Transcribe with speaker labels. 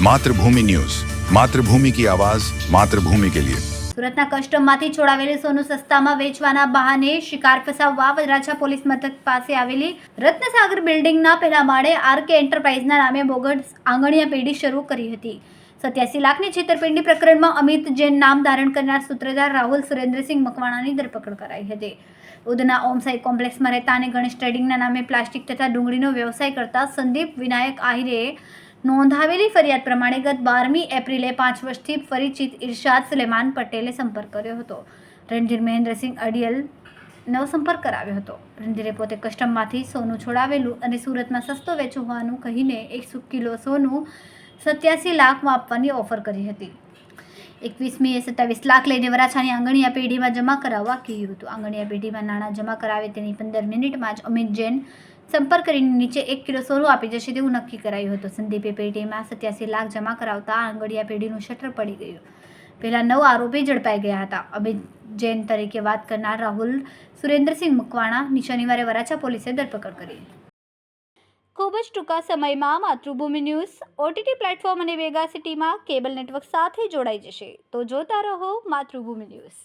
Speaker 1: मातृभूमि न्यूज, मातृभूमि की आवाज, मातृभूमि के लिए।
Speaker 2: સુરતના કસ્ટમમાંથી છોડાવેલી સોનું સસ્તામાં વેચવાના બહાને શિકાર ફસાવવા વજરાછા પોલીસ મથક પાસે આવેલી રત્નસાગર બિલ્ડિંગના પહેલા માળે આરકે એન્ટરપ્રાઇઝના નામે બોગસ આંગણિયા પેઢી શરૂ કરી હતી। 87 લાખની છેતરપિંડી પ્રકરણમાં અમિત જૈન નામ ધારણ કરનાર સૂત્રધાર રાહુલ સુરેન્દ્રસિંહ મકવાણાની ધરપકડ કરાઈ હતી। ઉધના ઓમ સાઈ કોમ્પ્લેક્સમાં રહેતા અને ગણેશ ટ્રેડિંગના નામે પ્લાસ્ટિક તથા ડુંગળીનો વ્યવસાય કરતા સંદીપ વિનાયક આહિરે નોંધાવેલી ફરિયાદ પ્રમાણે ગત 12મી એપ્રિલે 5 વર્ષથી પરિચિત ઇરશાદ સુલેમાન પટેલે સંપર્ક કર્યો હતો। રણધીર મહેન્દ્રસિંહ અડિયલનો સંપર્ક કરાવ્યો હતો। રણધીરે પોતે કસ્ટમમાંથી સોનું છોડાવેલું અને સુરતમાં સસ્તો વેચવું હોવાનું કહીને 1 કિલો સોનું 87 લાખમાં આપવાની ઓફર કરી હતી। 21મીએ 27 લાખ લઈને વરાછાની આંગણિયા પેઢીમાં જમા કરાવવા કહ્યું હતું। આંગણિયા પેઢીમાં નાણાં જમા કરાવે તેની 15 મિનિટમાં જ અમિત જૈન સંપર્ક કરીને નીચે 1 કિલો સોનું આપી જશે તેવું નક્કી કરાયું હતું। સંદીપે પેઢીમાં 87 લાખ જમા કરાવતા આંગણિયા પેઢીનું શટર પડી ગયું। પહેલા 9 આરોપી ઝડપાઈ ગયા હતા। અમિત જૈન તરીકે વાત કરનાર રાહુલ સુરેન્દ્રસિંહ મકવાણાની શનિવારે વરાછા પોલીસે ધરપકડ કરી। ખૂબ જ ટૂંકા સમયમાં માતૃભૂમિ ન્યૂઝ ઓટીટી પ્લેટફોર્મ અને વેગા સિટીમાં કેબલ નેટવર્ક સાથે જોડાઈ જશે, તો જોતા રહો માતૃભૂમિ ન્યૂઝ।